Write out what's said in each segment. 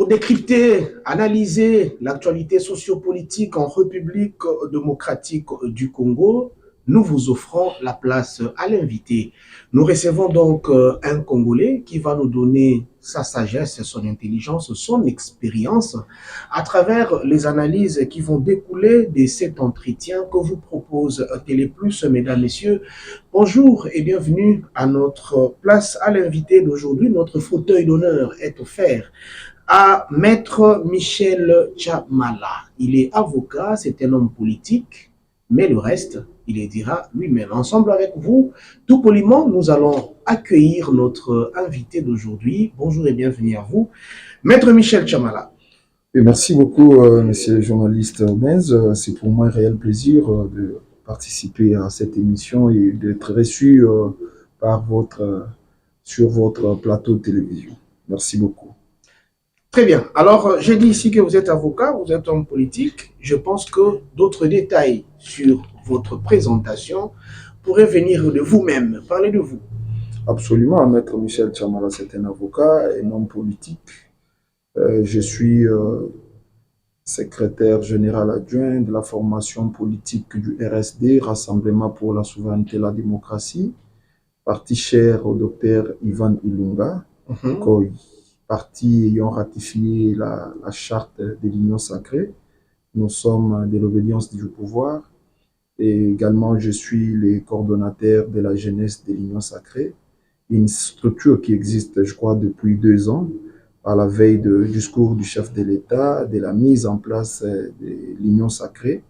décrypter, analyser l'actualité sociopolitique en République démocratique du Congo, nous vous offrons la place à l'invité. Nous recevons donc un Congolais qui va nous donner sa sagesse, son intelligence, son expérience à travers les analyses qui vont découler de cet entretien que vous propose Télé Plus. Mesdames, Messieurs, bonjour et bienvenue à notre place à l'invité d'aujourd'hui. Notre fauteuil d'honneur est offert à Maître Michel Tchamala. Il est avocat, c'est un homme politique, mais le reste, il le dira lui-même. Ensemble avec vous, tout poliment, nous allons accueillir notre invité d'aujourd'hui. Bonjour et bienvenue à vous, Maître Michel Tchamala. Et merci beaucoup, monsieur le journaliste Benz. C'est pour moi un réel plaisir de participer à cette émission et d'être reçu sur votre plateau de télévision. Merci beaucoup. Très bien. Alors, j'ai dit ici que vous êtes avocat, vous êtes homme politique. Je pense que d'autres détails sur votre présentation pourraient venir de vous-même. Parlez de vous. Absolument. Maître Michel Tchamala, c'est un avocat, un homme politique. Je suis secrétaire général adjoint de la formation politique du RSD, Rassemblement pour la souveraineté et la démocratie, parti cher au docteur Ivan Ilunga, parti ayant ratifié la charte de l'Union sacrée. Nous sommes de l'obédience du pouvoir et également je suis le coordonnateur de la jeunesse de l'Union sacrée, une structure qui existe, je crois, depuis 2 ans, à la veille du discours du chef de l'État, de la mise en place de l'Union sacrée.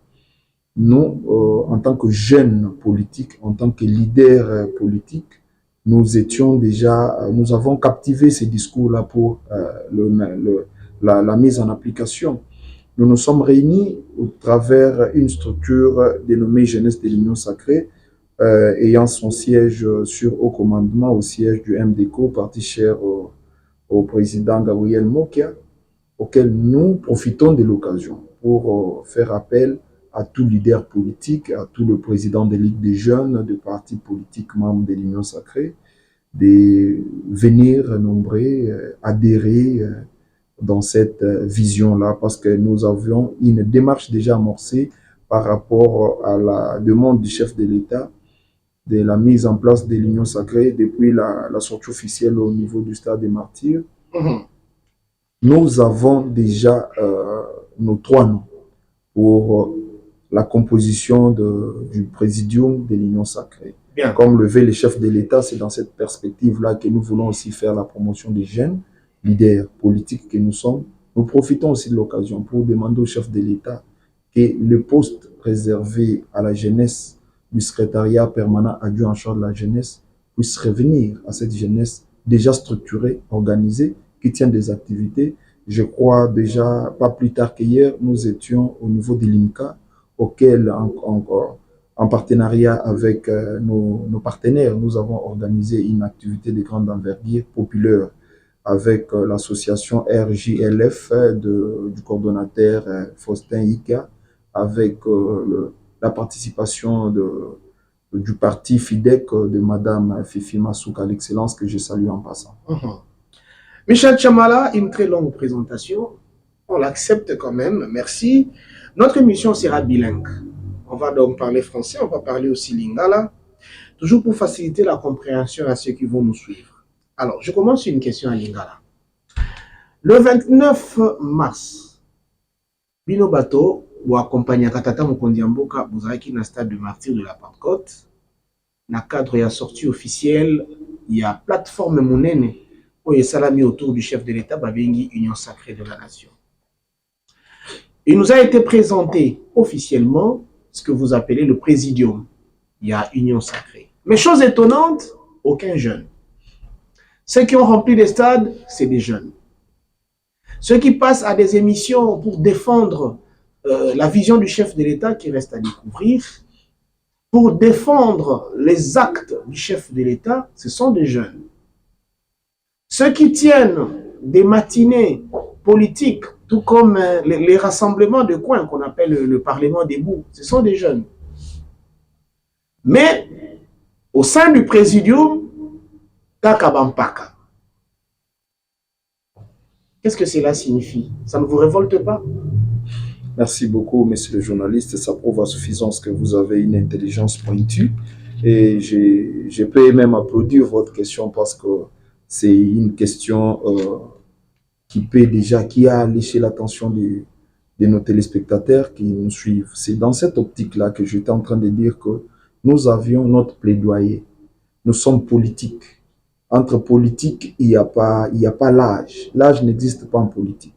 Nous, en tant que jeunes politiques, en tant que leaders politiques, nous avons captivé ces discours-là pour la mise en application. Nous nous sommes réunis au travers une structure dénommée Jeunesse de l'Union sacrée, ayant son siège sur haut commandement au siège du MDCO, parti cher au président Gabriel Mokia, auquel nous profitons de l'occasion pour faire appel à tout leader politique, à tout le président des ligues des jeunes, de partis politiques membres de l'Union sacrée, de venir adhérer dans cette vision-là, parce que nous avions une démarche déjà amorcée par rapport à la demande du chef de l'État de la mise en place de l'Union sacrée depuis la sortie officielle au niveau du stade des Martyrs. Nous avons déjà nos 3 noms pour la composition du présidium de l'Union sacrée. Bien. Comme le veut le chef de l'État, c'est dans cette perspective-là que nous voulons aussi faire la promotion des jeunes leaders politiques que nous sommes. Nous profitons aussi de l'occasion pour demander au chef de l'État que le poste réservé à la jeunesse du secrétariat permanent adjoint en charge de la jeunesse puisse revenir à cette jeunesse déjà structurée, organisée, qui tient des activités. Je crois déjà, pas plus tard qu'hier, nous étions au niveau de l'IMCA, auquel, en partenariat avec nos partenaires, nous avons organisé une activité de grande envergure populaire avec l'association RJLF du coordonnateur Faustin Ika, avec la participation du parti FIDEC de Madame Fifi Masuka, l'excellence que je salue en passant. Michel Tchamala, une très longue présentation. On l'accepte quand même, merci. Notre émission sera bilingue. On va donc parler français, on va parler aussi lingala, toujours pour faciliter la compréhension à ceux qui vont nous suivre. Alors, je commence sur une question à lingala. Le 29 mars, Bino Bato, ou accompagné Katata Mukondiamboka, Bouzaki, na stade de martyr de la Pentecôte, na cadre et à sortie officielle, il y a plateforme Mounene, où il est mis autour du chef de l'État, Babengi, Union sacrée de la nation. Il nous a été présenté officiellement ce que vous appelez le présidium. Il y a Union sacrée. Mais chose étonnante, aucun jeune. Ceux qui ont rempli les stades, c'est des jeunes. Ceux qui passent à des émissions pour défendre la vision du chef de l'État qui reste à découvrir, pour défendre les actes du chef de l'État, ce sont des jeunes. Ceux qui tiennent des matinées politiques, tout comme les rassemblements de coins qu'on appelle le Parlement debout, ce sont des jeunes. Mais au sein du présidium, Kakabampaka. Qu'est-ce que cela signifie? Ça ne vous révolte pas? Merci beaucoup, monsieur le journaliste. Ça prouve à suffisance que vous avez une intelligence pointue. Et je peux même applaudir votre question parce que c'est une question qui a léché l'attention de nos téléspectateurs qui nous suivent. C'est dans cette optique-là que j'étais en train de dire que nous avions notre plaidoyer. Nous sommes politiques. Entre politique, il n'y a pas l'âge. L'âge n'existe pas en politique.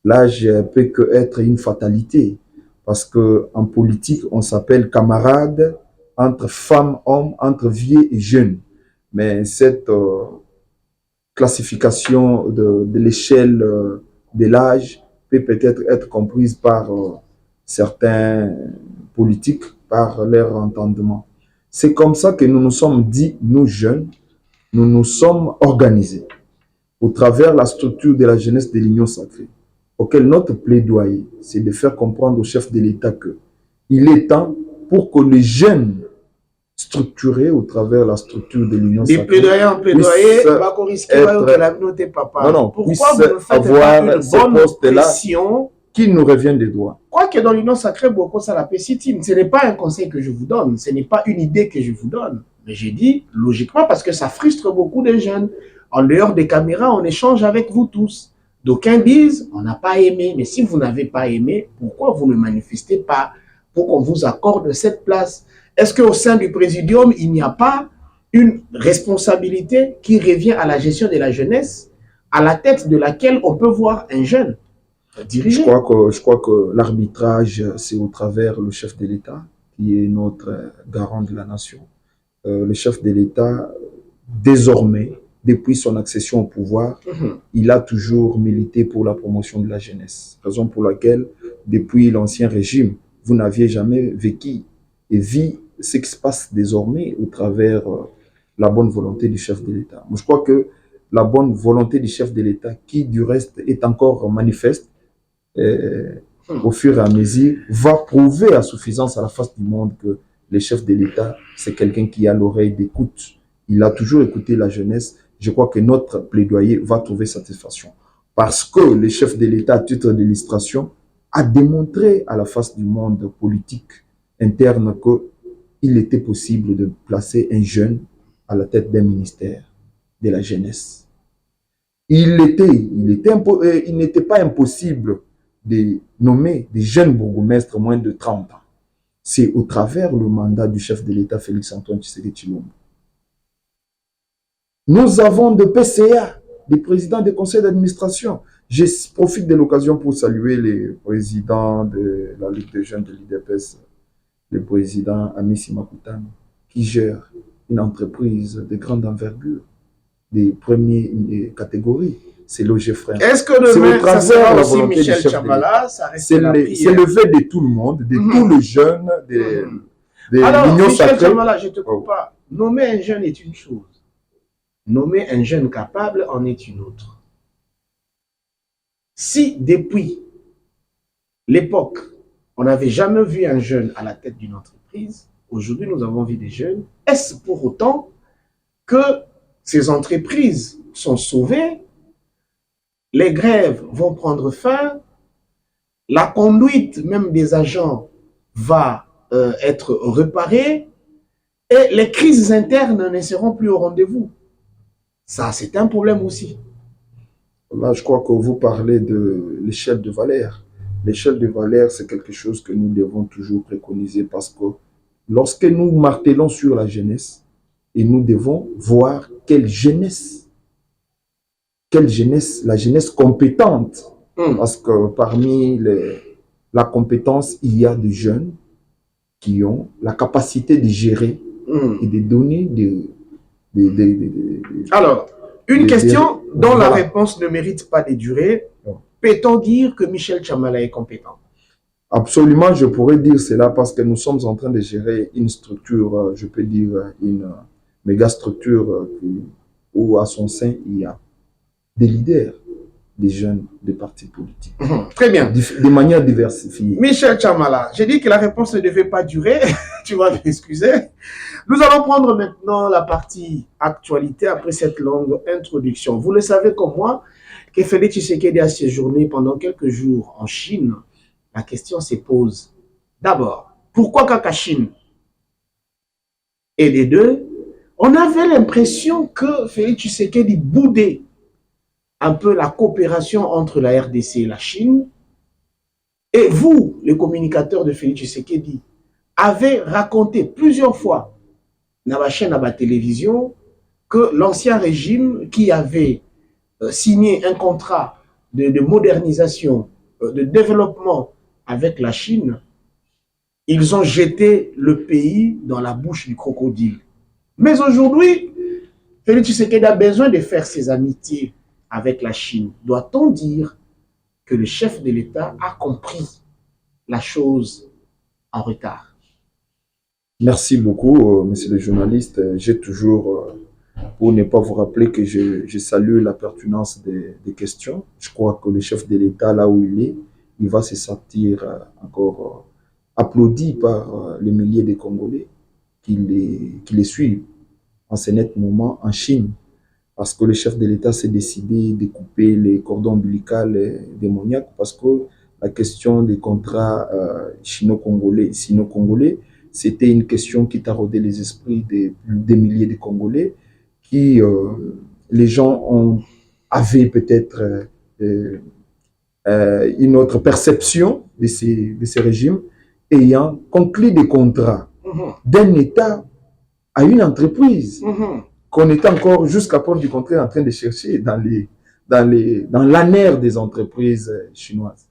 L'âge peut que être une fatalité parce que en politique, on s'appelle camarade entre femmes, hommes, entre vieux et jeunes. Mais cette classification de l'échelle de l'âge peut peut-être être comprise par certains politiques, par leur entendement. C'est comme ça que nous nous sommes dit, nous jeunes, nous nous sommes organisés au travers de la structure de la jeunesse de l'Union sacrée, auquel notre plaidoyer, c'est de faire comprendre au chef de l'État qu'il est temps pour que les jeunes structurés au travers de la structure de l'Union sacrée. Des plaidoyers en plaidoyer, papa. Non, non, pourquoi vous ne faites pas une bonne pression qui nous revient des droits? Quoique dans l'Union sacrée, beaucoup ça la pécitine. Ce n'est pas un conseil que je vous donne, ce n'est pas une idée que je vous donne. Mais j'ai dit, logiquement, parce que ça frustre beaucoup de jeunes. En dehors des caméras, on échange avec vous tous. D'aucuns disent, on n'a pas aimé. Mais si vous n'avez pas aimé, pourquoi vous ne manifestez pas pour qu'on vous accorde cette place? Est-ce qu'au sein du Présidium, il n'y a pas une responsabilité qui revient à la gestion de la jeunesse, à la tête de laquelle on peut voir un jeune diriger? Je crois que l'arbitrage, c'est au travers le chef de l'État, qui est notre garant de la nation. Le chef de l'État, désormais, depuis son accession au pouvoir, il a toujours milité pour la promotion de la jeunesse. Raison pour laquelle, depuis l'ancien régime, vous n'aviez jamais vécu et vu ce qui se passe désormais au travers la bonne volonté du chef de l'État. Je crois que la bonne volonté du chef de l'État, qui du reste est encore manifeste, au fur et à mesure, va prouver à suffisance à la face du monde que le chef de l'État, c'est quelqu'un qui a l'oreille d'écoute. Il a toujours écouté la jeunesse. Je crois que notre plaidoyer va trouver satisfaction. Parce que le chef de l'État, à titre d'illustration, a démontré à la face du monde politique interne qu'il était possible de placer un jeune à la tête d'un ministère de la jeunesse. Il n'était pas impossible de nommer des jeunes bourgmestres moins de 30 ans. C'est au travers le mandat du chef de l'État, Félix-Antoine Tshisekedi Tshilombo. Nous avons des PCA, des présidents des conseils d'administration. Je profite de l'occasion pour saluer les présidents de la Ligue des jeunes de l'IDPS, le président Amissi Makutano, qui gère une entreprise de grande envergure, des premières catégories. C'est l'OG Frère. Est-ce que demain, ça sera aussi Michel Tchambala? C'est le vœu de tout le monde, de tous les jeunes de Alors, Michel Tchambala, je ne te coupe pas. Nommer un jeune est une chose. Nommer un jeune capable en est une autre. Si depuis l'époque, on n'avait jamais vu un jeune à la tête d'une entreprise, aujourd'hui nous avons vu des jeunes, est-ce pour autant que ces entreprises sont sauvées, les grèves vont prendre fin, la conduite même des agents va être réparée et les crises internes ne seront plus au rendez-vous? Ça, c'est un problème aussi. Là, je crois que vous parlez de l'échelle de valeur. L'échelle de valeur, c'est quelque chose que nous devons toujours préconiser parce que lorsque nous martelons sur la jeunesse, et nous devons voir quelle jeunesse, la jeunesse compétente. Parce que parmi la compétence, il y a des jeunes qui ont la capacité de gérer et de donner Alors, une question dont la réponse ne mérite pas de durer. Peut-on dire que Michel Tchambala est compétent? Absolument, je pourrais dire cela parce que nous sommes en train de gérer une structure, je peux dire une méga structure où à son sein, il y a des leaders, des jeunes, des partis politiques. Très bien. De manière diversifiée. Michel Tchambala, j'ai dit que la réponse ne devait pas durer. Tu vas m'excuser. Nous allons prendre maintenant la partie actualité après cette longue introduction. Vous le savez comme moi que Félix Tshisekedi a séjourné pendant quelques jours en Chine, la question se pose. D'abord, pourquoi Kaka Chine? Et les deux, on avait l'impression que Félix Tshisekedi boudait un peu la coopération entre la RDC et la Chine. Et vous, les communicateurs de Félix Tshisekedi, avez raconté plusieurs fois dans la chaîne, dans la télévision, que l'ancien régime qui avait signé un contrat de modernisation, de développement avec la Chine, ils ont jeté le pays dans la bouche du crocodile. Mais aujourd'hui, Félix Tshisekedi a besoin de faire ses amitiés avec la Chine. Doit-on dire que le chef de l'État a compris la chose en retard? Merci beaucoup, monsieur le journaliste. J'ai toujours, pour ne pas vous rappeler que je salue la pertinence des questions. Je crois que le chef de l'État, là où il va se sentir encore applaudi par les milliers de Congolais qui les suivent en ce net moment en Chine. Parce que le chef de l'État s'est décidé de couper les cordons ombilicaux démoniaques, parce que la question des contrats chino-congolais, sino-congolais, c'était une question qui taraudait les esprits des milliers de Congolais, qui, les gens avaient peut-être une autre perception de ces régimes, ayant conclu des contrats d'un État à une entreprise qu'on était encore jusqu'à preuve du contraire en train de chercher dans l'anère des entreprises chinoises.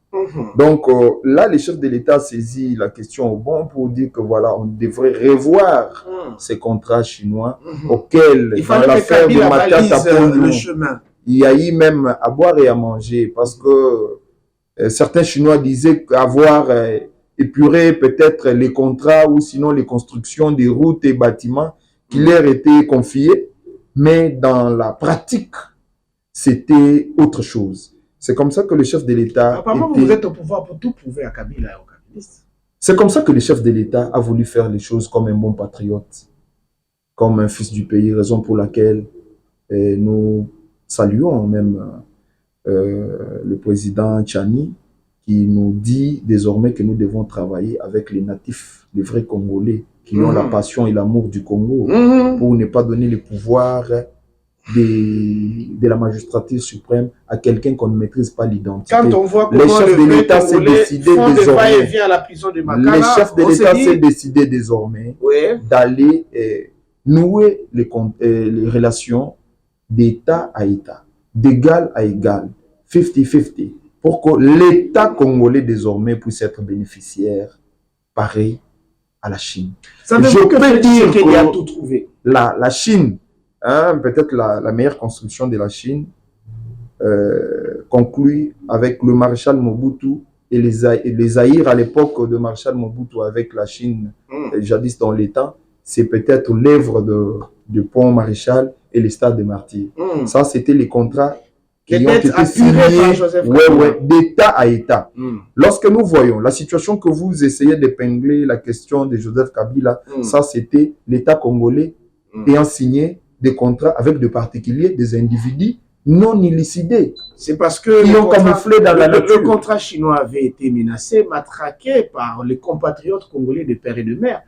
Donc là, le chef de l'État saisit la question au bon pour dire que voilà, on devrait revoir ces contrats chinois auxquels, dans l'affaire de Matata, il y a eu même à boire et à manger, parce que certains Chinois disaient qu'avoir épuré peut-être les contrats ou sinon les constructions des routes et bâtiments qui leur étaient confiés, mais dans la pratique, c'était autre chose. C'est comme ça que le chef de l'État... Apparemment, vous êtes au pouvoir pour tout prouver à Kabila et aux kabylistes. C'est comme ça que le chef de l'État a voulu faire les choses comme un bon patriote, comme un fils du pays, raison pour laquelle nous saluons même le président Tchani, qui nous dit désormais que nous devons travailler avec les natifs, les vrais Congolais, qui ont la passion et l'amour du Congo, pour ne pas donner le pouvoir de la magistrature suprême à quelqu'un qu'on ne maîtrise pas l'identité. Quand on voit le chef de l'État s'est décidé désormais, le chef de l'État s'est décidé désormais d'aller nouer les relations d'État à État, d'égal à égal, 50-50, pour que l'État congolais désormais puisse être bénéficiaire pareil à la Chine. Ça veut dire que dire qu'il a tout trouvé. La Chine, hein, peut-être la meilleure construction de la Chine, conclut avec le maréchal Mobutu et les Zaïre à l'époque de maréchal Mobutu avec la Chine, jadis dans les temps, c'est peut-être l'œuvre de Pont Maréchal et les stades de Martyrs. Ça, c'était les contrats qui ont été signés d'État à État. Lorsque nous voyons la situation que vous essayez d'épingler, la question de Joseph Kabila, ça c'était l'État congolais ayant signé des contrats avec des particuliers, des individus non élucidés. C'est parce que le contrat chinois avait été menacé, matraqué par les compatriotes congolais de père et de mère.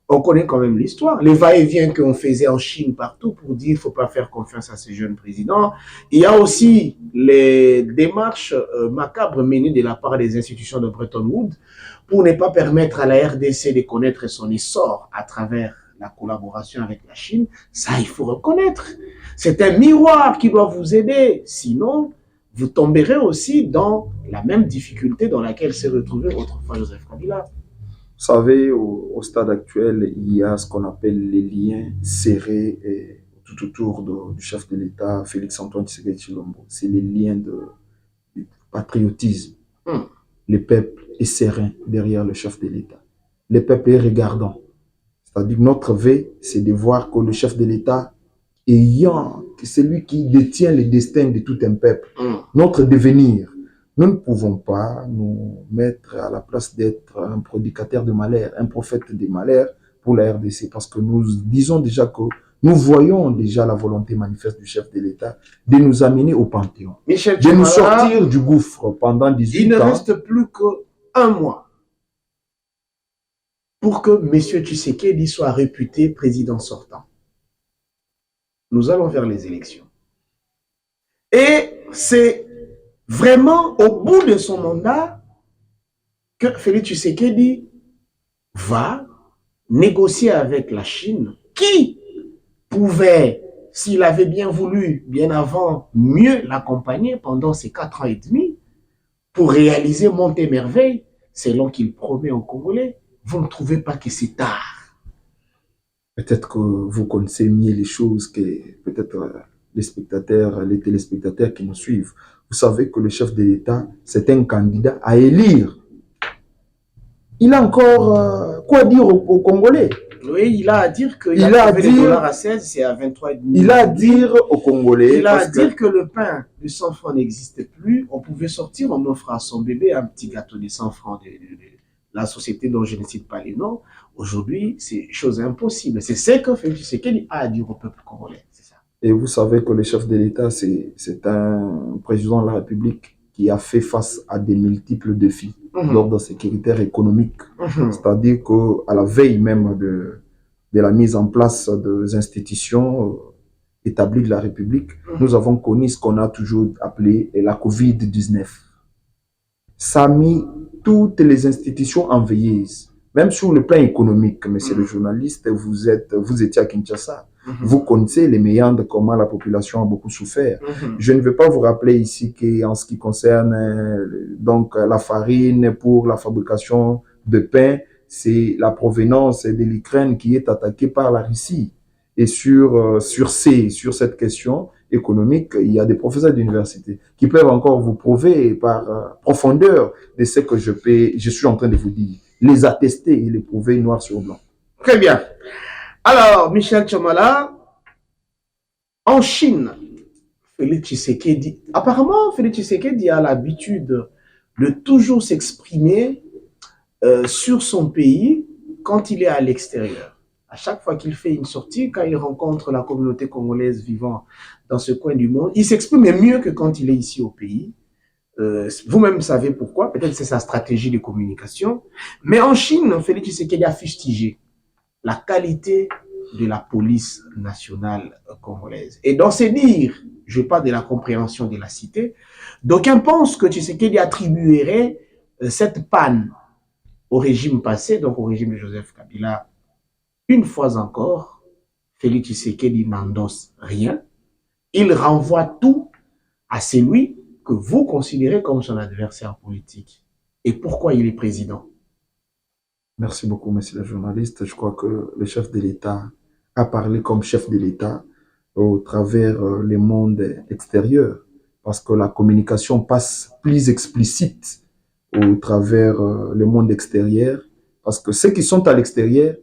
On connaît quand même l'histoire. Les va-et-vient qu'on faisait en Chine partout pour dire qu'il ne faut pas faire confiance à ces jeunes présidents. Il y a aussi les démarches macabres menées de la part des institutions de Bretton Woods pour ne pas permettre à la RDC de connaître son essor à travers la collaboration avec la Chine. Ça, il faut reconnaître. C'est un miroir qui doit vous aider. Sinon, vous tomberez aussi dans la même difficulté dans laquelle s'est retrouvé autrefois Joseph Kabila. Vous savez, au stade actuel, il y a ce qu'on appelle les liens serrés tout autour du chef de l'État, Félix-Antoine Tshisekedi Tshilombo. C'est les liens de patriotisme. Le peuple est serein derrière le chef de l'État. Le peuple est regardant. C'est-à-dire que notre vœu, c'est de voir que le chef de l'État, c'est lui qui détient le destin de tout un peuple. Notre devenir. Nous ne pouvons pas nous mettre à la place d'être un prédicateur de malheur, un prophète de malheur pour la RDC, parce que nous disons déjà que nous voyons déjà la volonté manifeste du chef de l'État de nous amener au Panthéon, Michel de nous Tchamala, sortir du gouffre pendant 18 ans. il ne reste plus qu'un mois pour que M. Tshisekedi soit réputé président sortant. Nous allons vers les élections. Et c'est vraiment au bout de son mandat que Félix Tshisekedi va négocier avec la Chine, qui pouvait, s'il avait bien voulu, bien avant, mieux l'accompagner pendant ces 4 ans et demi, pour réaliser monts et merveilles, selon qu'il promet aux Congolais. Vous ne trouvez pas que c'est tard? Peut-être que vous connaissez mieux les choses que peut-être les spectateurs, les téléspectateurs qui nous suivent. Vous savez que le chef de l'État, c'est un candidat à élire. Il a encore quoi dire aux Congolais? Oui, il a à dire qu'il a trouvé les dollars à 16, c'est à 23,5. Il a à dire aux Congolais. Il a à dire que le pain de 100 francs n'existe plus. On pouvait sortir, on offre à son bébé un petit gâteau de 100 francs de la société dont je ne cite pas les noms. Aujourd'hui, c'est chose impossible. C'est ce que Félix Tshisekedi a à dire au peuple congolais. C'est ça. Et vous savez que le chef de l'État, c'est un président de la République qui a fait face à des multiples défis d'ordre sécuritaire économique. C'est-à-dire qu'à la veille même de la mise en place des institutions établies de la République, nous avons connu ce qu'on a toujours appelé la COVID-19. Ça a mis toutes les institutions en veilleuse, même sur le plan économique. Monsieur le journaliste, vous étiez à Kinshasa. Vous connaissez les méandres, comment la population a beaucoup souffert. Je ne vais pas vous rappeler ici qu'en ce qui concerne donc la farine pour la fabrication de pain, c'est la provenance de l'Ukraine qui est attaquée par la Russie. Et sur cette question économique, il y a des professeurs d'université qui peuvent encore vous prouver par profondeur de ce que je suis en train de vous dire, les attester et les prouver noir sur blanc. Très bien. Alors, Michel Tchamala, en Chine, Félix Tshisekedi, apparemment, Félix Tshisekedi a l'habitude de toujours s'exprimer sur son pays quand il est à l'extérieur. À chaque fois qu'il fait une sortie, quand il rencontre la communauté congolaise vivant dans ce coin du monde, il s'exprime mieux que quand il est ici au pays. Vous-même savez pourquoi, peut-être c'est sa stratégie de communication. Mais en Chine, Félix Tshisekedi a fustigé la qualité de la police nationale congolaise. Et dans ces dires, je parle de la compréhension de la cité, d'aucuns pensent que Tshisekedi attribuerait cette panne au régime passé, donc au régime de Joseph Kabila. Une fois encore, Félix Tshisekedi n'endosse rien. Il renvoie tout à celui que vous considérez comme son adversaire politique. Et pourquoi il est président? Merci beaucoup, monsieur le journaliste. Je crois que le chef de l'État a parlé comme chef de l'État au travers le monde extérieur, parce que la communication passe plus explicite au travers le monde extérieur, parce que ceux qui sont à l'extérieur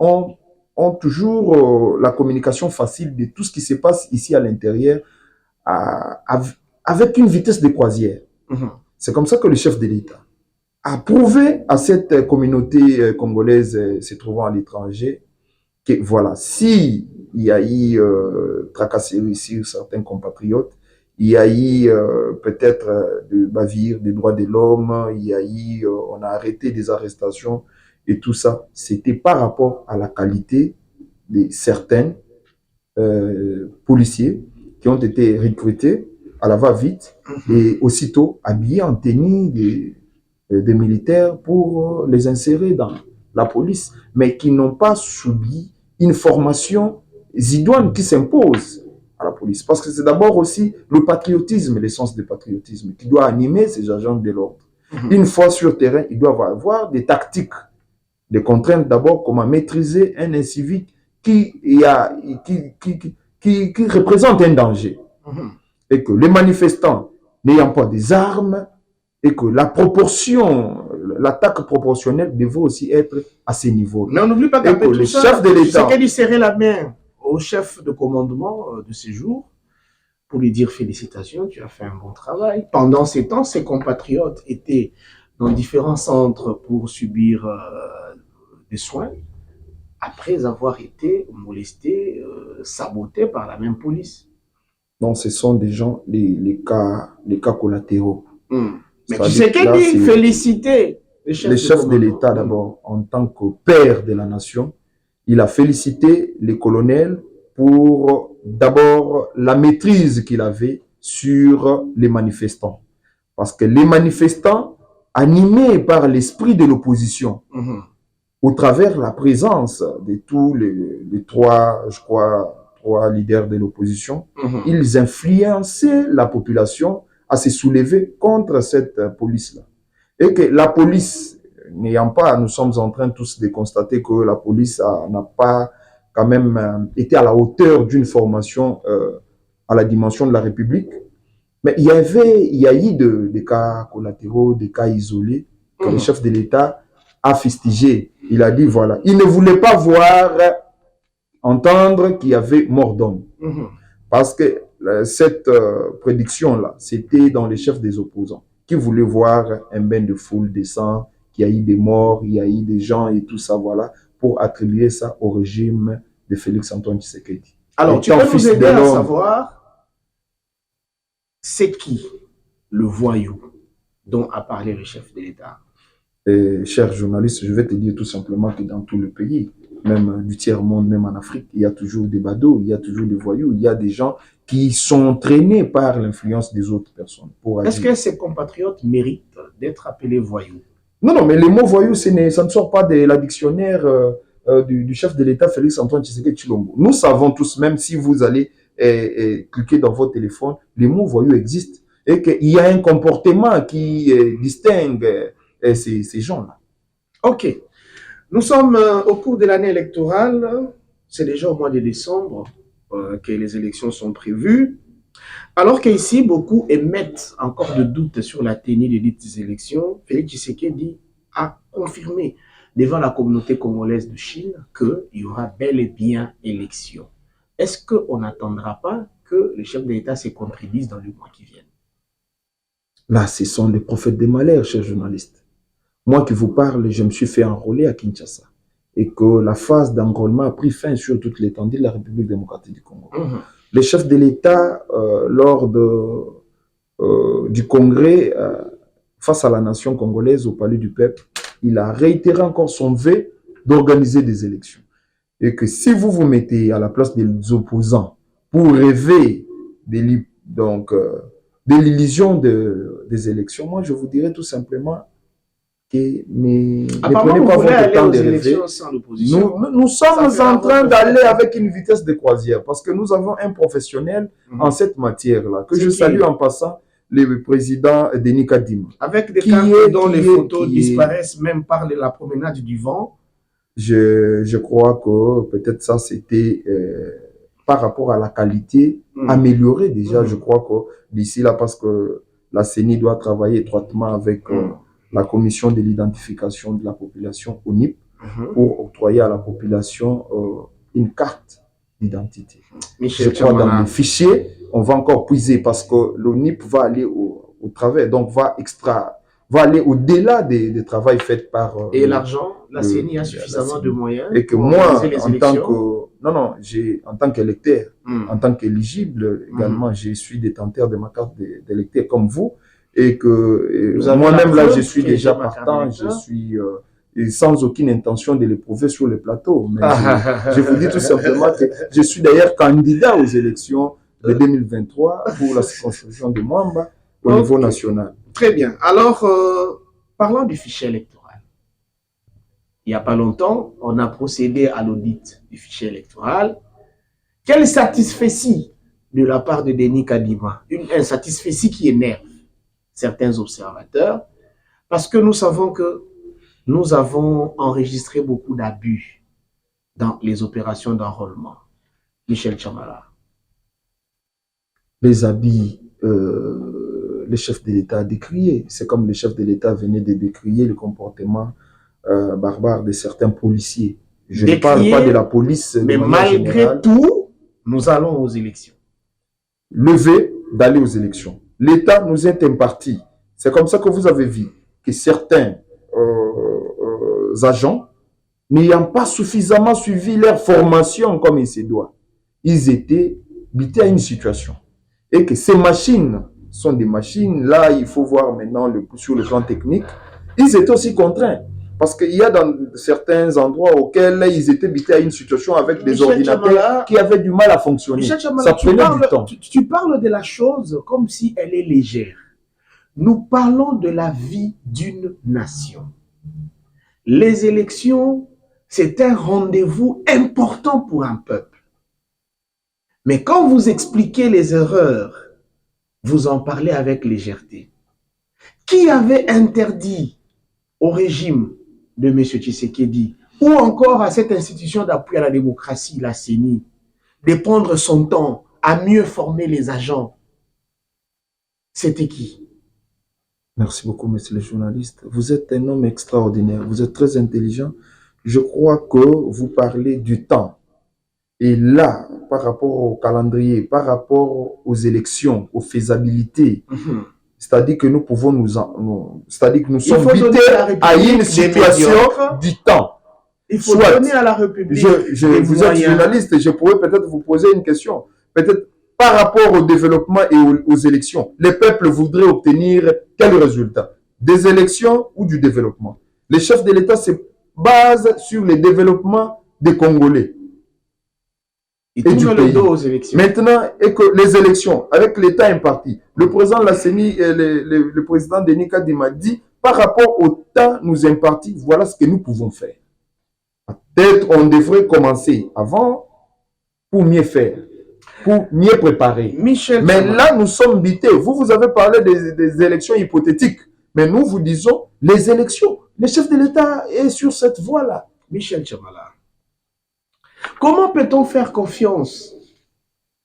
ont toujours la communication facile de tout ce qui se passe ici à l'intérieur avec une vitesse de croisière. C'est comme ça que le chef de l'État a prouvé à cette communauté congolaise se trouvant à l'étranger que voilà, si il y a eu tracasserie sur certains compatriotes, il y a eu peut-être de bavures des droits de l'homme, il y a eu, on a arrêté des arrestations et tout ça, c'était par rapport à la qualité de certains policiers qui ont été recrutés à la va-vite et aussitôt habillés en tenue des militaires pour les insérer dans la police, mais qui n'ont pas subi une formation idoine qui s'impose à la police. Parce que c'est d'abord aussi le patriotisme, l'essence du patriotisme, qui doit animer ces agents de l'ordre. Une fois sur terrain, ils doivent avoir des tactiques, des contraintes d'abord, comment maîtriser un incivique qui représente un danger. Et que les manifestants n'ayant pas des armes, et que la proportion, l'attaque proportionnelle devait aussi être à ce niveau. Mais on n'oublie pas que le chef de l'État, c'est qu'il serrait la main au chef de commandement de ces jours pour lui dire félicitations, tu as fait un bon travail. Pendant ces temps, ses compatriotes étaient dans différents centres pour subir des soins. après avoir été molestés, sabotés par la même police. Donc, ce sont des gens, les cas collatéraux. Mais tu sais qu'elle dit féliciter le chef de l'État d'abord, en tant que père de la nation. Il a félicité les colonels pour d'abord la maîtrise qu'il avait sur les manifestants. Parce que les manifestants, animés par l'esprit de l'opposition, au travers la présence de tous les trois, je crois, trois leaders de l'opposition, ils influençaient la population à se soulever contre cette police-là. Et que la police, n'ayant pas, nous sommes en train tous de constater que la police n'a pas quand même été à la hauteur d'une formation à la dimension de la République. Mais il y a eu des cas collatéraux, des cas isolés que le chef de l'État a fustigé. Il a dit, voilà, il ne voulait pas voir, entendre qu'il y avait mort d'homme. Parce que cette prédiction-là, c'était dans les chefs des opposants qui voulaient voir un bain de foule descendre, qu'il y a eu des morts, il y a eu des gens et tout ça, voilà, pour attribuer ça au régime de Félix-Antoine Tshisekedi. Alors, tu peux nous aider à savoir, c'est qui le voyou dont a parlé le chef de l'État? Chers journalistes, je vais te dire tout simplement que dans tout le pays, même du tiers-monde, même en Afrique, il y a toujours des badauds, il y a toujours des voyous, il y a des gens qui sont entraînés par l'influence des autres personnes. Est-ce que ces compatriotes méritent d'être appelés voyous? Non, mais le mot voyou, ça ne sort pas de la dictionnaire du chef de l'État, Félix-Antoine Tshisekedi Tshilombo. Nous savons tous, même si vous allez cliquer dans votre téléphone, les mots voyous existent et qu'il y a un comportement qui distingue ces gens-là. Ok. Nous sommes au cours de l'année électorale. C'est déjà au mois de décembre que les élections sont prévues. Alors qu'ici, beaucoup émettent encore de doutes sur la tenue de dites élections, Félix Tshisekedi a confirmé devant la communauté congolaise de Chine qu'il y aura bel et bien élection. Est-ce qu'on n'attendra pas que le chef de l'État se contredise dans les mois qui viennent? Là, ce sont les prophètes des malheurs, chers journalistes. Moi qui vous parle, je me suis fait enrôler à Kinshasa et que la phase d'enrôlement a pris fin sur toute l'étendue de la République démocratique du Congo. Le chef de l'État, lors du congrès face à la nation congolaise au palais du peuple, il a réitéré encore son vœu d'organiser des élections. Et que si vous vous mettez à la place des opposants pour rêver de l'illusion des élections, moi je vous dirais tout simplement que ne prenez pas votre temps de rêver. Nous sommes en train d'aller avec une vitesse de croisière parce que nous avons un professionnel en cette matière-là, que je salue en passant, le président Denis Kadima. Avec des cartes dont les photos disparaissent même par la promenade du vent. Je crois que peut-être ça c'était par rapport à la qualité améliorée déjà. Je crois que d'ici là, parce que la CENI doit travailler étroitement avec la commission de l'identification de la population ONIP pour octroyer à la population une carte d'identité. Je crois dans le fichier, on va encore puiser parce que l'ONIP va aller au travers, donc va aller au-delà des travaux faits par... Et l'argent, la CENI a suffisamment de moyens. Et que moi, en tant qu'électeur, en tant qu'éligible également, je suis détenteur de ma carte d'électeur comme vous. Et que moi-même, là, je suis déjà partant, je suis sans aucune intention de l'éprouver sur le plateau. Mais je vous dis tout simplement que je suis d'ailleurs candidat aux élections de 2023 pour la circonscription de Mwamba au niveau national. Très bien. Alors, parlons du fichier électoral. Il n'y a pas longtemps, on a procédé à l'audit du fichier électoral. Quel satisfecit de la part de Denis Kadima? Un satisfecit qui énerve certains observateurs, parce que nous savons que nous avons enregistré beaucoup d'abus dans les opérations d'enrôlement. Michel Chamala. Les habits, le chef de l'État a décrié. C'est comme le chef de l'État venait de décrier le comportement barbare de certains policiers. Je ne parle pas de la police. Mais malgré tout, nous allons aux élections. Levé d'aller aux élections. L'État nous est imparti. C'est comme ça que vous avez vu que certains agents n'ayant pas suffisamment suivi leur formation comme il se doit, ils étaient butés à une situation. Et que ces machines sont des machines, là, il faut voir maintenant sur le plan technique, ils étaient aussi contraints. Parce qu'il y a dans certains endroits auxquels ils étaient butés à une situation avec des ordinateurs qui avaient du mal à fonctionner. Chamala, ça prenait du temps. Tu parles de la chose comme si elle est légère. Nous parlons de la vie d'une nation. Les élections, c'est un rendez-vous important pour un peuple. Mais quand vous expliquez les erreurs, vous en parlez avec légèreté. Qui avait interdit au régime de M. Tshisekedi ou encore à cette institution d'appui à la démocratie, la CENI, de prendre son temps à mieux former les agents? C'était qui? Merci beaucoup, monsieur le journaliste. Vous êtes un homme extraordinaire. Vous êtes très intelligent. Je crois que vous parlez du temps. Et là, par rapport au calendrier, par rapport aux élections, aux faisabilités, c'est-à-dire que nous pouvons c'est-à-dire que nous sommes butés à une situation du temps. Il faut donner à la République. Vous êtes journaliste, je pourrais peut-être vous poser une question. Peut-être par rapport au développement et aux élections, les peuples voudraient obtenir quel résultat? Des élections ou du développement? Les chefs de l'État se basent sur le développement des Congolais. Et du pays. Aux élections. Maintenant, et que les élections, avec l'État imparti, le président de la CENI, le président Denis Kadima dit, par rapport au temps nous imparti, voilà ce que nous pouvons faire. Peut-être on devrait commencer avant pour mieux faire, pour mieux préparer. Mais là, nous sommes bités. Vous avez parlé des élections hypothétiques. Mais nous vous disons, les élections, le chef de l'État est sur cette voie-là. Michel Chamala. Comment peut-on faire confiance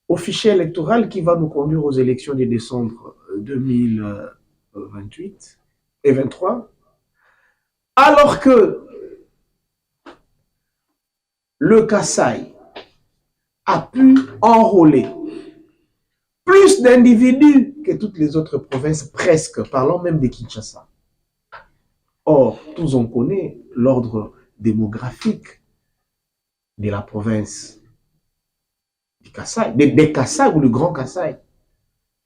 au fichier électoral qui va nous conduire aux élections de décembre 2028 et 2023, alors que le Kasaï a pu enrôler plus d'individus que toutes les autres provinces, presque, parlons même de Kinshasa. Or, tous on connaît l'ordre démographique de la province du Kasaï, des Kasaï ou le Grand Kasaï.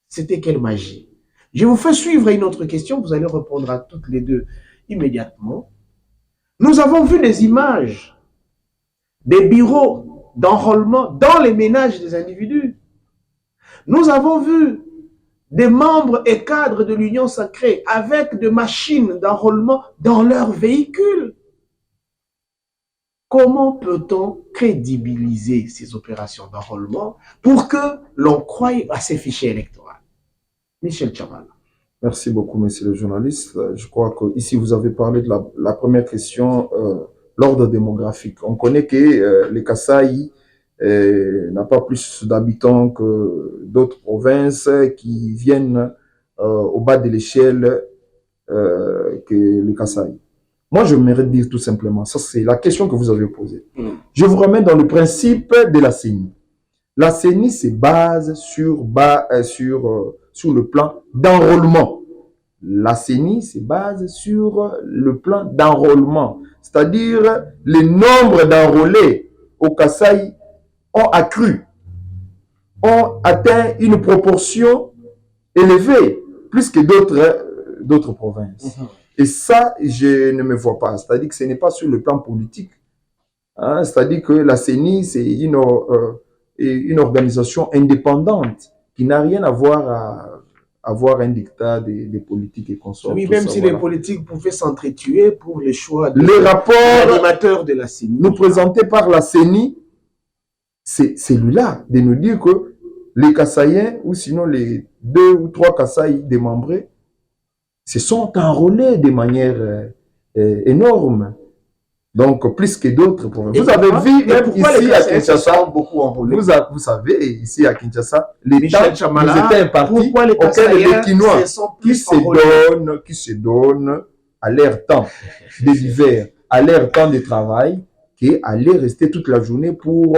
C'était quelle magie? Je vous fais suivre une autre question, vous allez répondre à toutes les deux immédiatement. Nous avons vu des images des bureaux d'enrôlement dans les ménages des individus. Nous avons vu des membres et cadres de l'Union sacrée avec des machines d'enrôlement dans leurs véhicules. Comment peut-on crédibiliser ces opérations d'enrôlement pour que l'on croie à ces fichiers électoraux? Michel Chamala. Merci beaucoup, monsieur le journaliste. Je crois que ici vous avez parlé de la première question, l'ordre démographique. On connaît que les Kasaï n'a pas plus d'habitants que d'autres provinces qui viennent au bas de l'échelle que les Kasaï. Moi, je voudrais dire tout simplement, ça c'est la question que vous avez posée. Je vous remets dans le principe de la CENI. La CENI se base sur le plan d'enrôlement. La CENI se base sur le plan d'enrôlement. C'est-à-dire, le nombre d'enrôlés au Kasaï ont accru, ont atteint une proportion élevée, plus que d'autres provinces. Et ça, je ne me vois pas. C'est-à-dire que ce n'est pas sur le plan politique. Hein? C'est-à-dire que la CENI, c'est une organisation indépendante qui n'a rien à voir à avoir un dictat des politiques et consorts. Oui, même si les politiques pouvaient s'entretuer pour les choix les rapports animateurs de la CENI. Nous présentés par la CENI, c'est celui-là, de nous dire que les Kasaïens, ou sinon les 2 ou 3 Kasaïs démembrés, se sont enrôlés de manière énorme. Donc, plus que d'autres. Vous avez vu, même ici à Kinshasa, beaucoup enrôlés. Vous savez, ici à Kinshasa, l'État nous était imparti auquel les Kinois qui se donnent à leur temps de l'hiver, à leur temps de travail, qui allaient rester toute la journée pour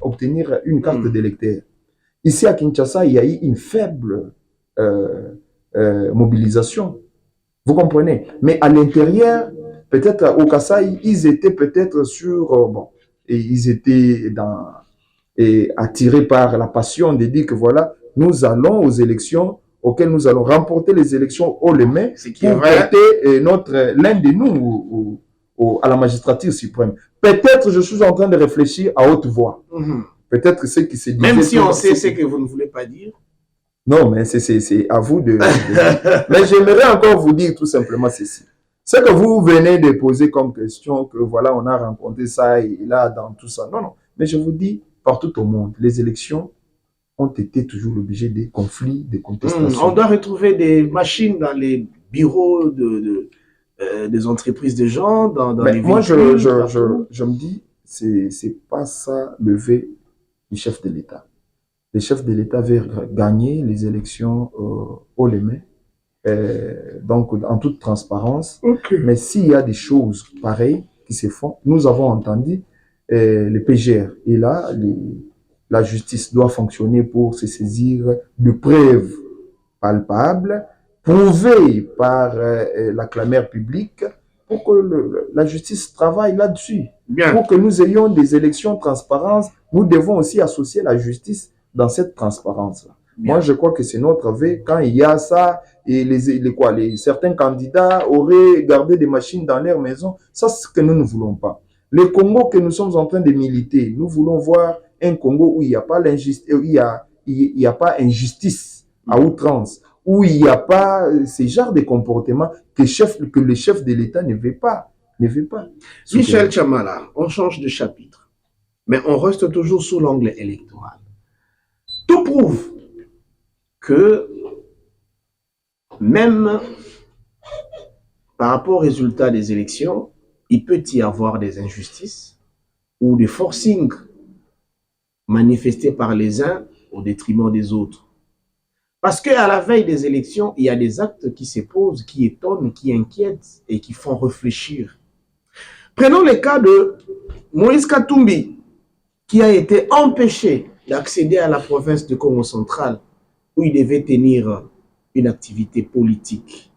obtenir une carte d'électeur. Ici à Kinshasa, il y a eu une faible mobilisation. Vous comprenez? Mais à l'intérieur, peut-être au Kasaï, ils étaient peut-être sur, bon, et ils étaient attirés par la passion de dire que voilà, nous allons aux élections auxquelles nous allons remporter les élections haut les mains pour porter l'un de nous à la magistrature suprême. Peut-être je suis en train de réfléchir à haute voix. Peut-être ce qui se dit. Même si on sait ce que vous ne voulez pas dire. Non, mais c'est à vous de mais j'aimerais encore vous dire tout simplement ceci. Ce que vous venez de poser comme question, que voilà, on a rencontré ça et là, dans tout ça. Non, non. Mais je vous dis, partout au monde, les élections ont été toujours l'objet des conflits, des contestations. On doit retrouver des machines dans les bureaux des entreprises de gens, dans les moi, véhicules. Je me dis, c'est pas ça le vœu du chef de l'État. Le chef de l'État veut gagner les élections haut les mains, donc en toute transparence. Okay. Mais s'il y a des choses pareilles qui se font, nous avons entendu le PGR. Et là, la justice doit fonctionner pour se saisir de preuves palpables, prouvées par la clameur publique, pour que la justice travaille là-dessus. Pour que nous ayons des élections transparentes, nous devons aussi associer la justice dans cette transparence-là. Moi, je crois que c'est notre vœu. Quand il y a ça, et certains candidats auraient gardé des machines dans leur maison, ça, c'est ce que nous ne voulons pas. Le Congo que nous sommes en train de militer, nous voulons voir un Congo où il n'y a pas l'injustice, il y a pas injustice à outrance, où il n'y a pas ce genre de comportement que le chef de l'État ne veut pas. Michel Tchamala, on change de chapitre, mais on reste toujours sous l'angle électoral. Tout prouve que même par rapport au résultat des élections, il peut y avoir des injustices ou des forcings manifestés par les uns au détriment des autres. Parce qu'à la veille des élections, il y a des actes qui se posent, qui étonnent, qui inquiètent et qui font réfléchir. Prenons le cas de Moïse Katumbi, qui a été empêché d'accéder à la province de Congo central, où il devait tenir une activité politique.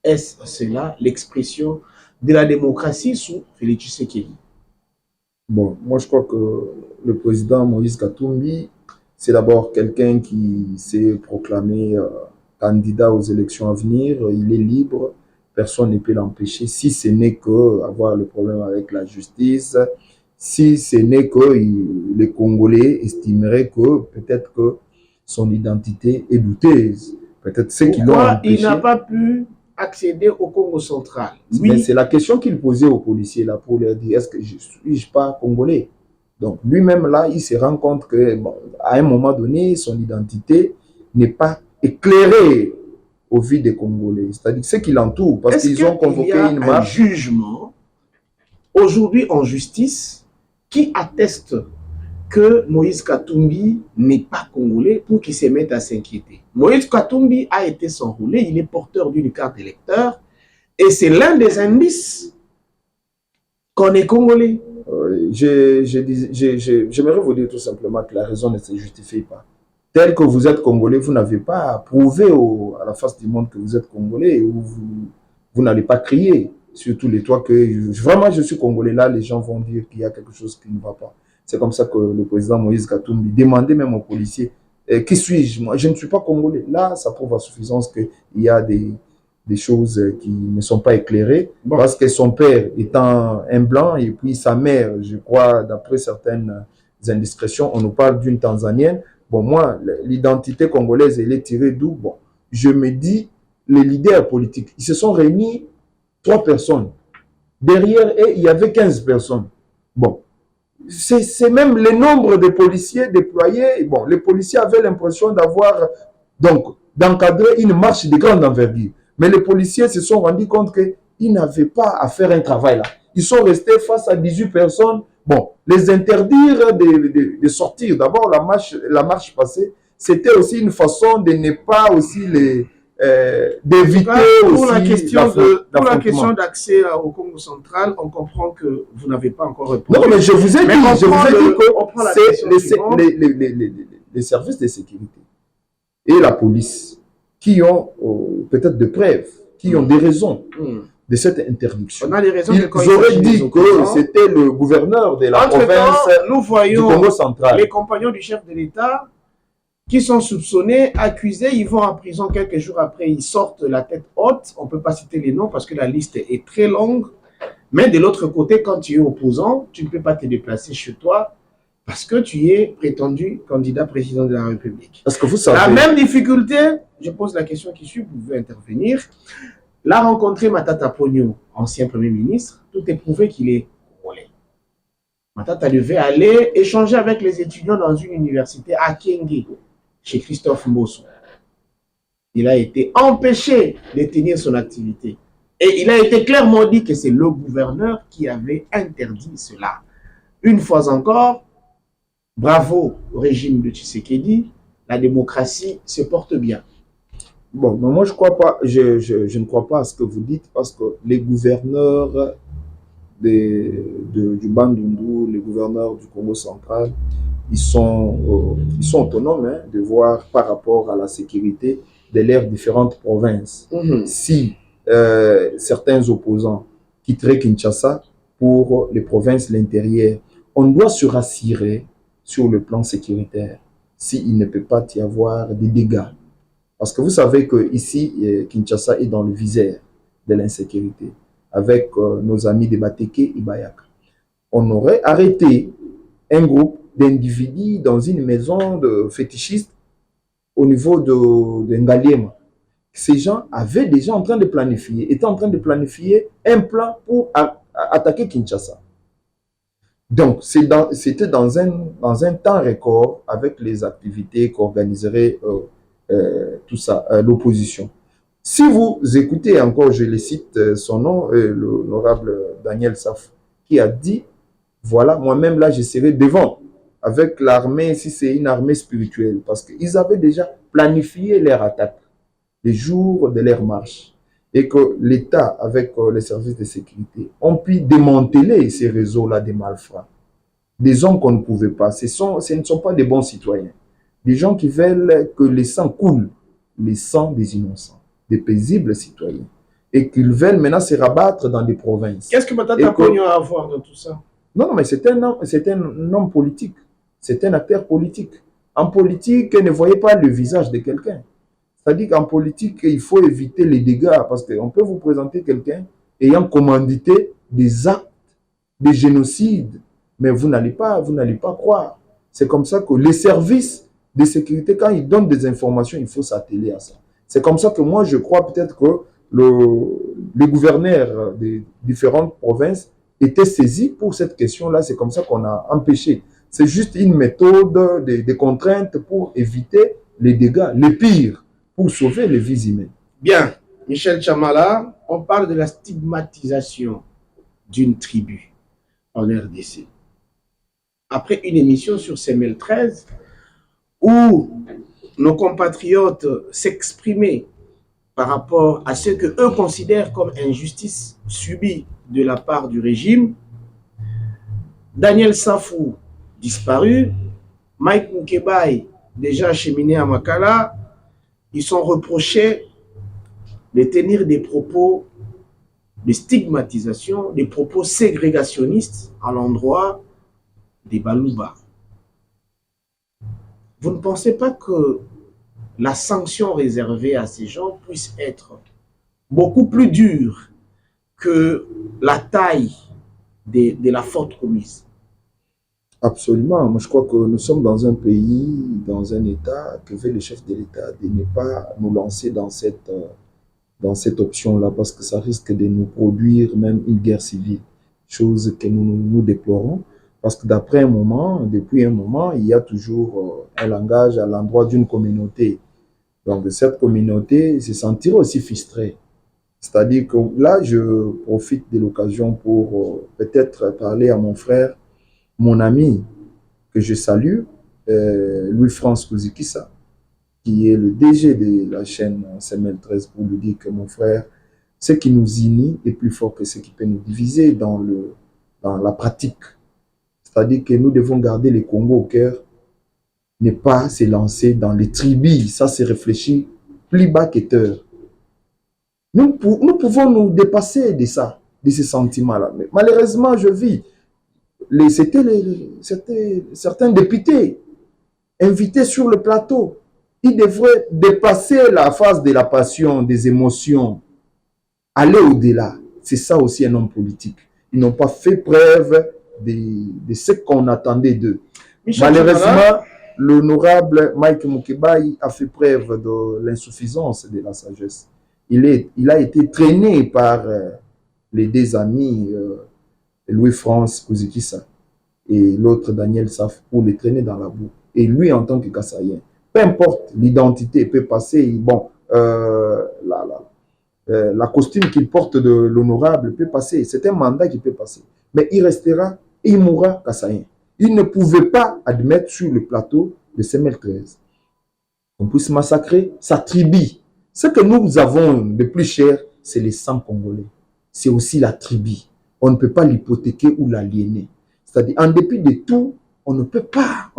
Est-ce cela l'expression de la démocratie sous Félix Tshisekedi? Bon, moi je crois que le président Moïse Katumbi, c'est d'abord quelqu'un qui s'est proclamé candidat aux élections à venir. Il est libre, personne ne peut l'empêcher, si ce n'est qu'avoir le problème avec la justice, si ce n'est que les Congolais estimeraient que peut-être que son identité est douteuse. Peut-être ceux qui l'ont empêché. Il n'a pas pu accéder au Congo central. Oui. Mais c'est la question qu'il posait aux policiers là pour leur dire, est-ce que je suis pas congolais? Donc lui-même là, il se rend compte que bon, à un moment donné, son identité n'est pas éclairée au vu des Congolais. C'est-à-dire ceux qui l'entourent, parce qu'ils ont convoqué une marche. Un jugement aujourd'hui en justice qui atteste que Moïse Katumbi n'est pas congolais pour qu'il se mette à s'inquiéter. Moïse Katumbi a été s'enrôler, il est porteur d'une carte électeur et c'est l'un des indices qu'on est congolais. J'aimerais vous dire tout simplement que la raison ne se justifie pas. Tel que vous êtes congolais, vous n'avez pas prouvé à la face du monde que vous êtes congolais, ou vous n'allez pas crier sur tous les toits que vraiment je suis congolais. Là, les gens vont dire qu'il y a quelque chose qui ne va pas. C'est comme ça que le président Moïse Katumbi demandait même aux policiers, qui suis-je? Moi, je ne suis pas congolais. Là, ça prouve à suffisance qu'il y a des choses qui ne sont pas éclairées, bon. Parce que son père étant un blanc et puis sa mère, je crois, d'après certaines indiscrétions, on nous parle d'une Tanzanienne. Bon, moi, l'identité congolaise, elle est tirée d'où? Bon, je me dis, les leaders politiques, ils se sont réunis 3 personnes. Derrière eux, il y avait 15 personnes. Bon, c'est même le nombre de policiers déployés. Bon, les policiers avaient l'impression d'encadrer une marche de grande envergure. Mais les policiers se sont rendus compte qu'ils n'avaient pas à faire un travail là. Ils sont restés face à 18 personnes. Bon, les interdire de sortir. D'abord, la marche passée, c'était aussi une façon de ne pas aussi d'éviter pour la question d'accès au Congo central, on comprend que vous n'avez pas encore répondu. Non, mais je vous ai dit que c'est les services de sécurité et la police qui ont peut-être des preuves, qui ont des raisons de cette interdiction. On a des raisons Ils auraient dit que c'était le gouverneur de la province nous voyons du Congo central. Les compagnons du chef de l'État qui sont soupçonnés, accusés, ils vont en prison quelques jours après, ils sortent la tête haute. On ne peut pas citer les noms parce que la liste est très longue. Mais de l'autre côté, quand tu es opposant, tu ne peux pas te déplacer chez toi parce que tu es prétendu candidat président de la République. Parce que vous savez... La même difficulté, je pose la question qui suit, vous pouvez intervenir. L'a rencontré Matata Ponyo, ancien Premier ministre, tout est prouvé qu'il est congolais. Matata devait aller échanger avec les étudiants dans une université à Kenge, chez Christophe Mbosso. Il a été empêché de tenir son activité. Et il a été clairement dit que c'est le gouverneur qui avait interdit cela. Une fois encore, bravo au régime de Tshisekedi, la démocratie se porte bien. Bon, mais moi je crois pas, je ne crois pas à ce que vous dites parce que les gouverneurs du Bandundu, les gouverneurs du Congo central, ils sont autonomes hein, de voir par rapport à la sécurité de leurs différentes provinces. Si certains opposants quitteraient Kinshasa pour les provinces de l'intérieur, on doit se rassurer sur le plan sécuritaire s'il ne peut pas y avoir des dégâts. Parce que vous savez qu'ici, Kinshasa est dans le viseur de l'insécurité avec nos amis de Bateke et Bayaka. On aurait arrêté un groupe d'individus dans une maison de fétichistes au niveau de Ngaliema. Ces gens étaient déjà en train de planifier un plan pour attaquer Kinshasa. Donc, c'était dans un temps record avec les activités qu'organiserait tout ça, l'opposition. Si vous écoutez encore, je le cite son nom, l'honorable Daniel Saf, qui a dit, voilà, moi-même là, je serai devant avec l'armée, si c'est une armée spirituelle, parce qu'ils avaient déjà planifié leur attaque, les jours de leur marche, et que l'État, avec les services de sécurité, ont pu démanteler ces réseaux-là des malfrats, des hommes qu'on ne pouvait pas. Ce ne sont pas des bons citoyens, des gens qui veulent que le sang coule, le sang des innocents, des paisibles citoyens, et qu'ils veulent maintenant se rabattre dans des provinces. Qu'est-ce que Matata Ponyo a à voir dans tout ça? Non, mais c'est un homme politique, c'est un acteur politique. En politique, ne voyez pas le visage de quelqu'un. C'est-à-dire qu'en politique, il faut éviter les dégâts, parce qu'on peut vous présenter quelqu'un ayant commandité des actes de génocide, mais vous n'allez pas croire. C'est comme ça que les services de sécurité, quand ils donnent des informations, il faut s'atteler à ça. C'est comme ça que moi, je crois peut-être que les gouverneurs des différentes provinces étaient saisis pour cette question-là. C'est comme ça qu'on a empêché. C'est juste une méthode de contraintes pour éviter les dégâts, les pires, pour sauver les vies humaines. Bien, Michel Chamala, on parle de la stigmatisation d'une tribu en RDC. Après une émission sur CML 13, où nos compatriotes s'exprimaient par rapport à ce qu'eux considèrent comme injustice subie de la part du régime, Daniel Safou, disparu, Mike Moukebaï, déjà acheminé à Makala, ils sont reprochés de tenir des propos de stigmatisation, des propos ségrégationnistes à l'endroit des Balouba. Vous ne pensez pas que la sanction réservée à ces gens puisse être beaucoup plus dure que la taille de la faute commise? Absolument. Moi, je crois que nous sommes dans un pays, dans un État, que veut le chef de l'État de ne pas nous lancer dans cette option-là, parce que ça risque de nous produire même une guerre civile, chose que nous déplorons, parce que depuis un moment, il y a toujours un langage à l'endroit d'une communauté. Donc, cette communauté se sentira aussi frustrée. C'est-à-dire que là, je profite de l'occasion pour peut-être parler à mon frère, mon ami, que je salue, Louis-France Kouzikissa, qui est le DG de la chaîne CML 13, pour lui dire que mon frère, ce qui nous unit est plus fort que ce qui peut nous diviser dans la pratique. C'est-à-dire que nous devons garder le Congo au cœur, ne pas se lancer dans les tribus. Ça, c'est réfléchir plus bas qu'éteur. Nous pouvons nous dépasser de ça, de ces sentiments-là. Mais malheureusement, je vis. C'était certains députés invités sur le plateau. Ils devraient dépasser la phase de la passion, des émotions, aller au-delà. C'est ça aussi un homme politique. Ils n'ont pas fait preuve de ce qu'on attendait d'eux. Malheureusement, l'honorable Mike Mukebai a fait preuve de l'insuffisance de la sagesse. Il a été traîné par les deux amis, Louis-France Kouzikissa et l'autre Daniel Saf, pour les traîner dans la boue. Et lui, en tant que Kassaïen, peu importe l'identité, peut passer, bon, la costume qu'il porte de l'honorable peut passer, c'est un mandat qui peut passer. Mais il restera et il mourra Kassaïen. Il ne pouvait pas admettre sur le plateau de CML13 qu'on puisse massacrer sa tribu. Ce que nous avons de plus cher, c'est les sangs congolais. C'est aussi la tribu. On ne peut pas l'hypothéquer ou l'aliéner. C'est-à-dire, en dépit de tout, on ne peut pas,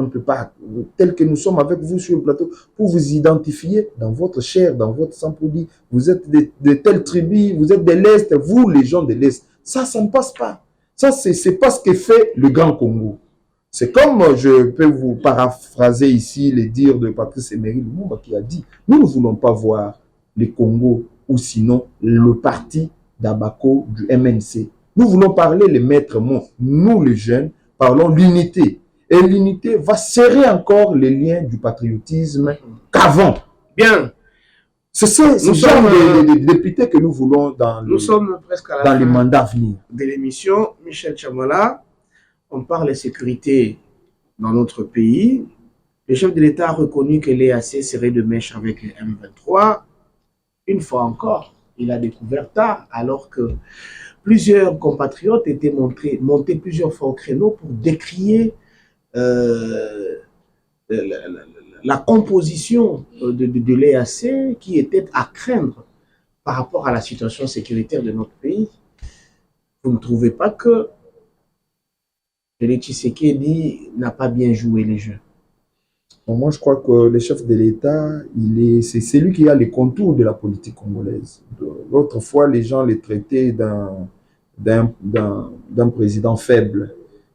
tel que nous sommes avec vous sur le plateau, pour vous identifier dans votre chair, dans votre sang, pour dire, vous êtes de telle tribu, vous êtes de l'Est, vous, les gens de l'Est. Ça ne passe pas. Ça, c'est pas ce que fait le Grand Congo. C'est comme, je peux vous paraphraser ici les dires de Patrice Emery Lumumba qui a dit, nous ne voulons pas voir le Congo ou sinon le parti d'Abako du MNC. Nous voulons parler les maîtres mots. Nous, les jeunes, parlons l'unité. Et l'unité va serrer encore les liens du patriotisme qu'avant. Bien. C'est ce genre de députés que nous voulons dans les mandats à venir. De l'émission, Michel Tchamala, on parle de sécurité dans notre pays. Le chef de l'État a reconnu que l'EAC serait de mèche avec les M23. Une fois encore, il a découvert tard, alors que plusieurs compatriotes étaient montés plusieurs fois au créneau pour décrier la composition de l'EAC qui était à craindre par rapport à la situation sécuritaire de notre pays. Vous ne trouvez pas que Félix Tshisekedi n'a pas bien joué les jeux? Bon, moi, je crois que le chef de l'État, c'est celui qui a les contours de la politique congolaise. L'autre fois, les gens les traitaient d'un président faible,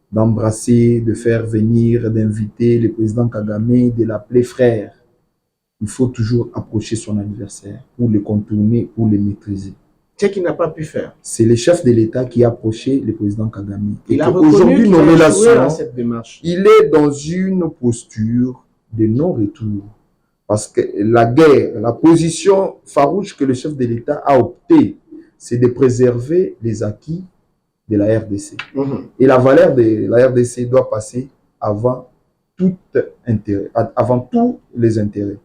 d'embrasser, de faire venir, d'inviter le président Kagame, de l'appeler frère. Il faut toujours approcher son adversaire pour le contourner, pour le maîtriser. C'est ce qu'il n'a pas pu faire. C'est le chef de l'État qui a approché le président Kagame. Il a reconnu nos relations dans cette démarche. Il est dans une posture de non-retour. Parce que la guerre, la position farouche que le chef de l'État a opté, c'est de préserver les acquis de la RDC. Et la valeur de la RDC doit passer avant tout intérêt, avant tous les intérêts.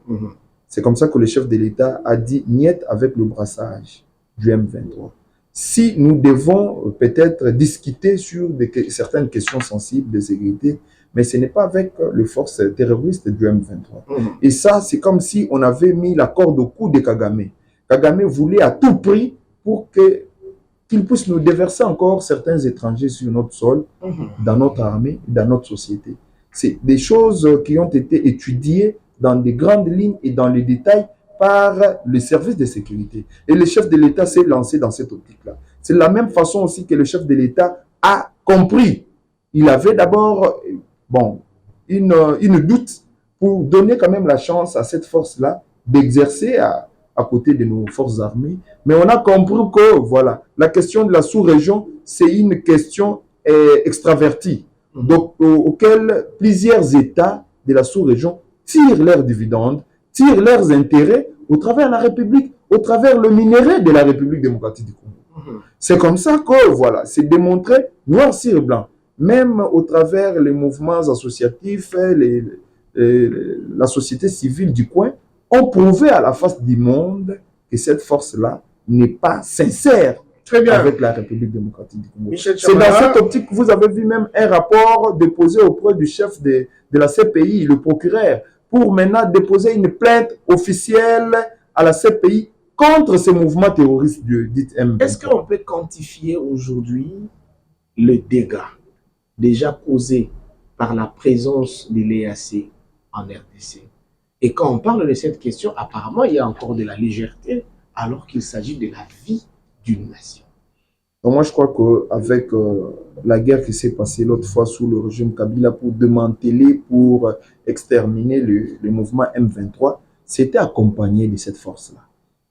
C'est comme ça que le chef de l'État a dit niet avec le brassage du M23. Si nous devons peut-être discuter sur certaines questions sensibles de sécurité, mais ce n'est pas avec les forces terroristes du M23. Et ça, c'est comme si on avait mis la corde au cou de Kagame. Kagame voulait à tout prix pour qu'il puisse nous déverser encore certains étrangers sur notre sol, dans notre armée, dans notre société. C'est des choses qui ont été étudiées dans des grandes lignes et dans les détails par les services de sécurité. Et le chef de l'État s'est lancé dans cette optique-là. C'est de la même façon aussi que le chef de l'État a compris. Il avait d'abord une doute pour donner quand même la chance à cette force-là d'exercer à côté de nos forces armées. Mais on a compris que voilà, la question de la sous-région, c'est une question extravertie, donc, auquel plusieurs États de la sous-région tirent leurs dividendes, tirent leurs intérêts au travers de la République, au travers le minerai de la République démocratique du Congo. C'est comme ça que, voilà, c'est démontré noir sur blanc, même au travers les mouvements associatifs, la société civile du coin, ont prouvé à la face du monde que cette force-là n'est pas sincère avec la République démocratique du Congo. C'est dans cette optique que vous avez vu même un rapport déposé auprès du chef de la CPI, le procureur, pour maintenant déposer une plainte officielle à la CPI contre ces mouvements terroristes dit M23. Est-ce qu'on peut quantifier aujourd'hui le dégât déjà causé par la présence de l'EAC en RDC? Et quand on parle de cette question, apparemment, il y a encore de la légèreté alors qu'il s'agit de la vie d'une nation. Donc moi, je crois qu'avec la guerre qui s'est passée l'autre fois sous le régime Kabila pour démanteler, pour exterminer le mouvement M23, c'était accompagné de cette force-là.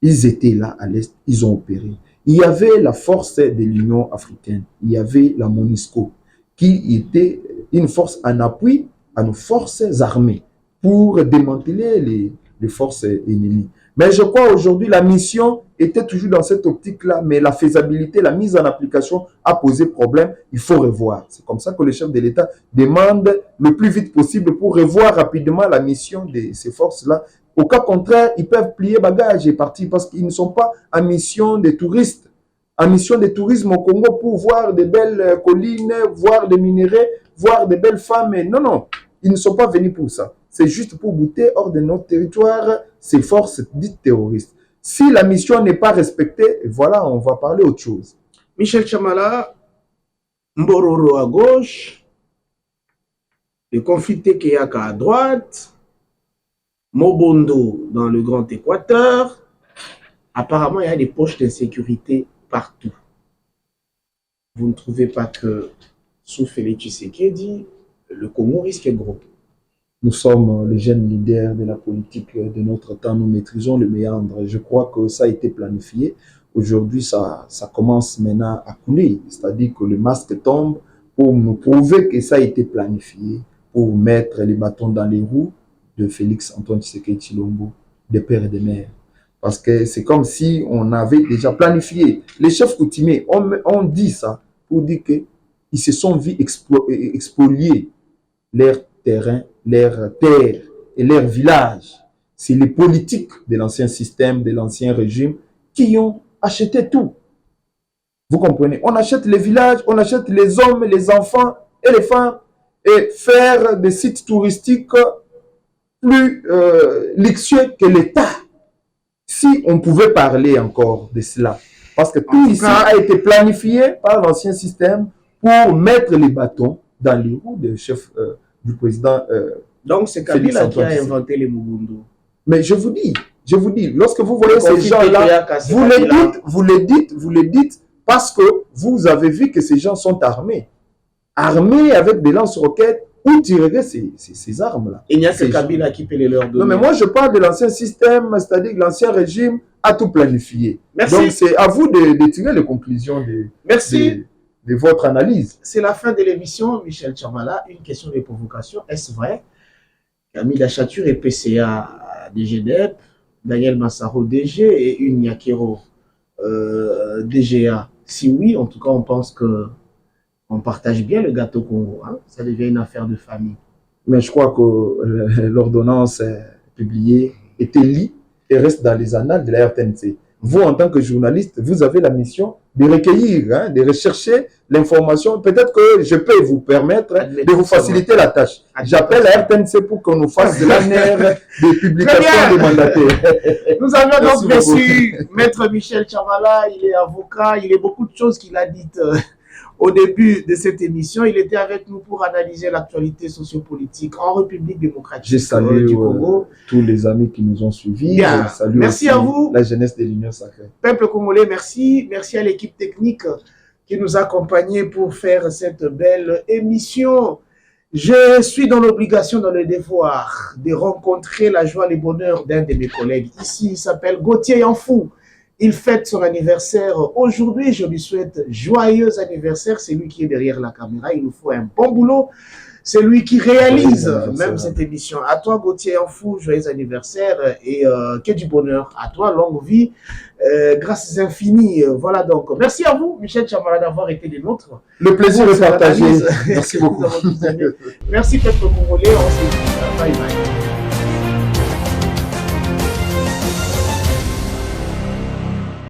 Ils étaient là à l'Est, ils ont opéré. Il y avait la force de l'Union africaine, il y avait la MONUSCO, qui était une force en appui à nos forces armées pour démanteler les forces ennemies. Mais je crois aujourd'hui la mission était toujours dans cette optique-là, mais la faisabilité, la mise en application a posé problème, il faut revoir. C'est comme ça que le chef de l'État demande le plus vite possible pour revoir rapidement la mission de ces forces-là. Au cas contraire, ils peuvent plier bagages et partir parce qu'ils ne sont pas en mission de touristes, en mission de tourisme au Congo pour voir des belles collines, voir des minéraux, voir des belles femmes. Non, non, ils ne sont pas venus pour ça. C'est juste pour goûter hors de notre territoire ces forces dites terroristes. Si la mission n'est pas respectée, voilà, on va parler autre chose. Michel Chamala, Mbororo à gauche, le conflit Tekeyaka à droite, Mobondo dans le Grand Équateur. Apparemment, il y a des poches d'insécurité partout. Vous ne trouvez pas que sous Félix Tshisekedi, le Congo risque gros? Nous sommes les jeunes leaders de la politique de notre temps. Nous maîtrisons le méandre. Je crois que ça a été planifié. Aujourd'hui, ça commence maintenant à couler. C'est-à-dire que le masque tombe pour nous prouver que ça a été planifié, pour mettre les bâtons dans les roues de Félix Antoine Tshisekedi Tshilombo, des pères et des mères. Parce que c'est comme si on avait déjà planifié. Les chefs coutumiers ont dit ça pour dire qu'ils se sont vus expolier leur terrain, leurs terres et leurs villages. C'est les politiques de l'ancien système, de l'ancien régime qui ont acheté tout. Vous comprenez? On achète les villages, on achète les hommes, les enfants et les femmes et faire des sites touristiques plus luxueux que l'État. Si on pouvait parler encore de cela. Parce que tout ici a été planifié par l'ancien système pour mettre les bâtons dans les roues du chef du président. Donc c'est Kabila qui a inventé les Mobundo. Mais je vous dis, lorsque vous voyez ces gens-là, vous les dites parce que vous avez vu que ces gens sont armés. Armés avec des lance-roquettes, où tireraient ces armes-là? Il n'y a que Kabila qui peut les leur donner. Non, mais moi je parle de l'ancien système, c'est-à-dire que l'ancien régime a tout planifié. Merci. Donc c'est à vous de tirer les conclusions de votre analyse. C'est la fin de l'émission, Michel Chamala. Une question de provocation. Est-ce vrai Camille Achature est PCA DGDEP, Daniel Massaro DG et une Nyakero DGA? Si oui, en tout cas, on pense que on partage bien le gâteau Congo. Hein? Ça devient une affaire de famille. Mais je crois que l'ordonnance publiée était lue et reste dans les annales de la RTNC. Vous, en tant que journaliste, vous avez la mission de recueillir, de rechercher l'information. Peut-être que je peux vous permettre de vous faciliter la tâche. J'appelle la RTNC pour qu'on nous fasse de l'année de publication des mandataires. Nous avions donc reçu Maître Michel Chamala. Il est avocat, il y a beaucoup de choses qu'il a dites au début de cette émission. Il était avec nous pour analyser l'actualité sociopolitique en République démocratique du Congo. Tous les amis qui nous ont suivis. Merci à vous. La jeunesse de l'Union sacrée. Peuple congolais, merci. Merci à l'équipe technique qui nous a accompagnés pour faire cette belle émission. Je suis dans l'obligation, dans le devoir de rencontrer la joie et le bonheur d'un de mes collègues. Ici, il s'appelle Gauthier Yanfou. Il fête son anniversaire aujourd'hui. Je lui souhaite joyeux anniversaire. C'est lui qui est derrière la caméra. Il nous faut un bon boulot. C'est lui qui réalise même cette émission. À toi, Gauthier Yanfou, joyeux anniversaire et que du bonheur. À toi, longue vie, grâces infinies. Voilà donc. Merci à vous, Michel Chamala, d'avoir été des nôtres. Le plaisir de partager. Merci beaucoup. Merci, peuple congolais. On se dit bye bye.